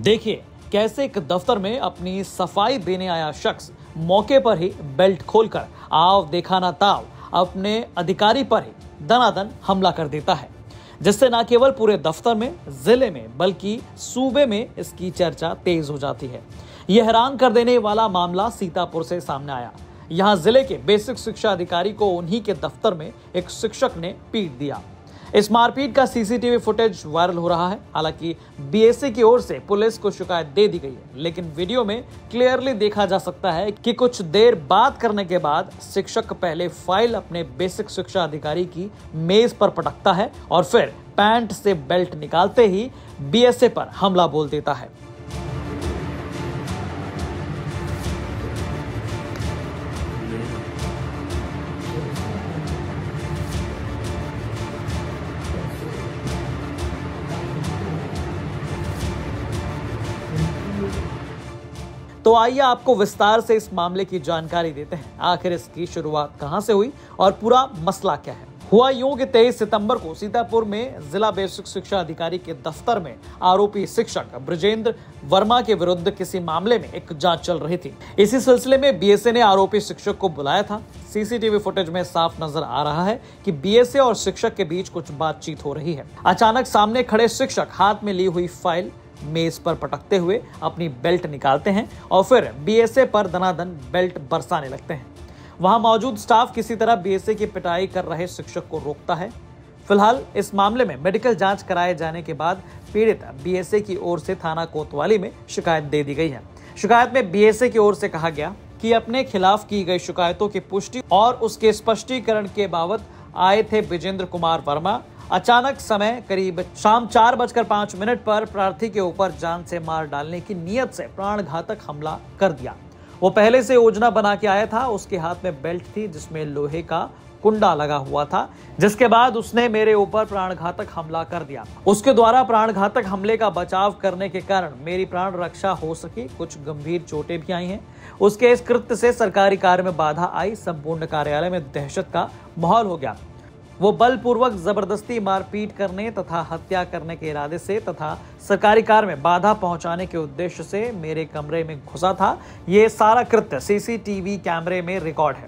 देखिए कैसे एक दफ्तर में अपनी सफाई देने आया शख्स मौके पर ही बेल्ट खोलकर आव देखा ना ताव अपने अधिकारी पर ही दनादन हमला कर देता है, जिससे न केवल पूरे दफ्तर में, जिले में बल्कि सूबे में इसकी चर्चा तेज हो जाती है। यह हैरान कर देने वाला मामला सीतापुर से सामने आया। यहाँ जिले के बेसिक शिक्षा अधिकारी को उन्हीं के दफ्तर में एक शिक्षक ने पीट दिया। इस मारपीट का सीसीटीवी फुटेज वायरल हो रहा है। हालांकि बीएसए की ओर से पुलिस को शिकायत दे दी गई है, लेकिन वीडियो में क्लियरली देखा जा सकता है कि कुछ देर बात करने के बाद शिक्षक पहले फाइल अपने बेसिक शिक्षा अधिकारी की मेज पर पटकता है और फिर पैंट से बेल्ट निकालते ही बीएसए पर हमला बोल देता है। तो आइए आपको विस्तार से इस मामले की जानकारी देते हैं। आखिर इसकी शुरुआत कहां से हुई और पूरा मसला क्या है। हुआ यूं कि 23 सितंबर को सीतापुर में जिला बेसिक शिक्षा अधिकारी के दफ्तर में आरोपी शिक्षक ब्रजेंद्र वर्मा के विरुद्ध किसी मामले में एक जांच चल रही थी। इसी सिलसिले में बीएसए ने आरोपी शिक्षक को बुलाया था। सीसीटीवी फुटेज में साफ नजर आ रहा है कि बीएसए और शिक्षक के बीच कुछ बातचीत हो रही है। अचानक सामने खड़े शिक्षक हाथ में ली हुई फाइल मेज पर पटकते हुए अपनी बेल्ट निकालते हैं और फिर बीएसए पर दनादन बेल्ट बरसाने लगते हैं। वहां मौजूद स्टाफ किसी तरह बीएसए की पिटाई कर रहे शिक्षक को रोकता है। फिलहाल इस मामले में मेडिकल जांच कराए जाने के बाद पीड़ित बीएसए की ओर से थाना कोतवाली में शिकायत दे दी गई है। शिकायत में बीएसए की ओर से कहा गया कि अपने खिलाफ की गई शिकायतों की पुष्टि और उसके स्पष्टीकरण के बाबत आए थे ब्रजेंद्र कुमार वर्मा। अचानक समय करीब शाम 4:05 पर प्रार्थी के ऊपर जान से मार डालने की नीयत से प्राणघातक हमला कर दिया। वो पहले से योजना बना के आया था। उसके हाथ में बेल्ट थी जिसमें लोहे का कुंडा लगा हुआ था, जिसके बाद उसने मेरे ऊपर प्राणघातक हमला कर दिया। उसके द्वारा प्राणघातक हमले का बचाव करने के कारण मेरी प्राण रक्षा हो सकी। कुछ गंभीर चोटें भी आई हैं। उसके इस कृत्य से सरकारी कार्य में बाधा आई। संपूर्ण कार्यालय में दहशत का माहौल हो गया। वो बलपूर्वक जबरदस्ती मारपीट करने तथा हत्या करने के इरादे से तथा सरकारी कार्य में बाधा पहुंचाने के उद्देश्य से मेरे कमरे में घुसा था। ये सारा कृत्य सीसीटीवी कैमरे में रिकॉर्ड है।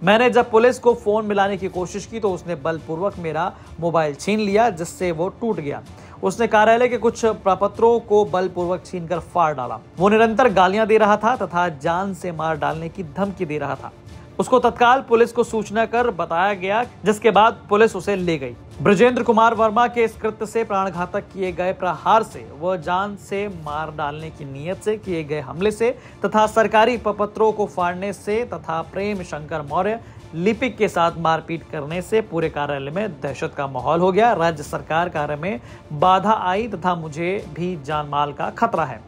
मैंने जब पुलिस को फोन मिलाने की कोशिश की तो उसने बलपूर्वक मेरा मोबाइल छीन लिया, जिससे वो टूट गया। उसने कार्यालय के कुछ प्रपत्रों को बलपूर्वक छीनकर फाड़ डाला। वो निरंतर गालियां दे रहा था तथा जान से मार डालने की धमकी दे रहा था। उसको तत्काल पुलिस को सूचना कर बताया गया, जिसके बाद पुलिस उसे ले गई। ब्रजेंद्र कुमार वर्मा के इस कृत्य से प्राणघातक किए गए प्रहार से, वह जान से मार डालने की नीयत से किए गए हमले से तथा सरकारी प्रपत्रों को फाड़ने से तथा प्रेम शंकर मौर्य लिपिक के साथ मारपीट करने से पूरे कार्यालय में दहशत का माहौल हो गया। राज्य सरकार कार्य में बाधा आई तथा मुझे भी जान माल का खतरा है।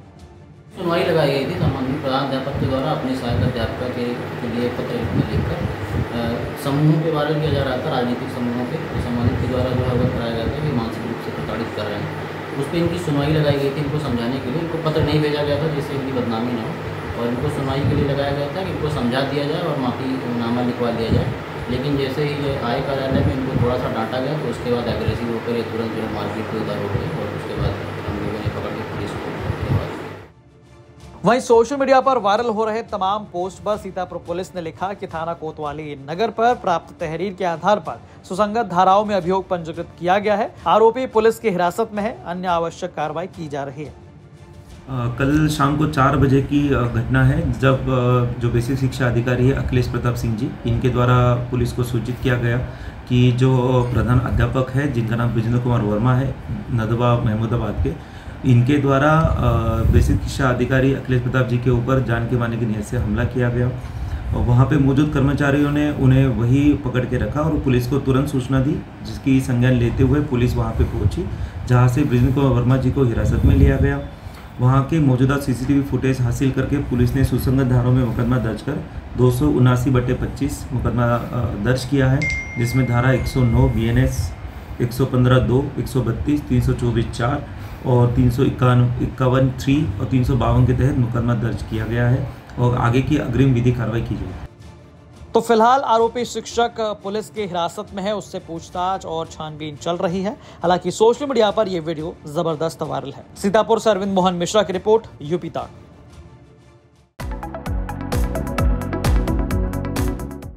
सुनवाई लगाई गई थी। संबंधित प्रधानाध्यापक के द्वारा अपनी सहायक अध्यापिका के लिए पत्र लिखकर समूहों के बारे में किया जा रहा था। राजनीतिक समूहों के संबंधित के द्वारा जो अवगत कराया गया था कि मानसिक रूप से प्रताड़ित कर रहे हैं। उस पर इनकी सुनवाई लगाई गई थी। इनको समझाने के लिए इनको पत्र नहीं भेजा गया था जिससे इनकी बदनामी न हो, और इनको सुनवाई के लिए लगाया गया था कि इनको समझा दिया जाए और माफ़ीनामा लिखवा दिया जाए। लेकिन जैसे ही ये आए कार्यालय में इनको थोड़ा सा डांटा गया तो उसके बाद एग्रेसिव होकर ये तुरंत जो है मारपीट को उधर हो गई और उसके बाद हम लोगों ने पकड़ के पुलिस को। वहीं सोशल मीडिया पर वायरल हो रहे तमाम पोस्ट पर सीतापुर पुलिस ने लिखा कि थाना कोतवाली नगर पर प्राप्त तहरीर के आधार पर सुसंगत धाराओं में अभियोग पंजीकृत किया गया है। आरोपी पुलिस की हिरासत में है। अन्य आवश्यक कार्रवाई की जा रही है। कल शाम को 4 बजे की घटना है, जब जो बेसिक शिक्षा अधिकारी है अखिलेश प्रताप सिंह जी, इनके द्वारा पुलिस को सूचित किया गया कि जो प्रधान अध्यापक है जिनका नाम ब्रजेंद्र कुमार वर्मा है नदवा महमूदाबाद के, इनके द्वारा बेसिक शिक्षा अधिकारी अखिलेश प्रताप जी के ऊपर जान के मारने की नीयत से हमला किया गया। और वहाँ पे मौजूद कर्मचारियों ने उन्हें वही पकड़ के रखा और पुलिस को तुरंत सूचना दी, जिसकी संज्ञान लेते हुए पुलिस वहाँ पे पहुँची, जहाँ से ब्रजेंद्र कुमार वर्मा जी को हिरासत में लिया गया। वहाँ के मौजूदा सीसीटीवी फुटेज हासिल करके पुलिस ने सुसंगत धाराओं में मुकदमा दर्ज कर 279/25 मुकदमा दर्ज किया है, जिसमें धारा 109 BNS, 115(2), 132, 324(4) और 351(3) और 352 के तहत मुकदमा दर्ज किया गया है और आगे की अग्रिम विधि कार्रवाई की जाएगी। तो फिलहाल आरोपी शिक्षक पुलिस की हिरासत में है, उससे पूछताछ और छानबीन चल रही है। हालांकि सोशल मीडिया पर यह वीडियो जबरदस्त वायरल है। सीतापुर से अरविंद मोहन मिश्रा की रिपोर्ट, यूपी तक।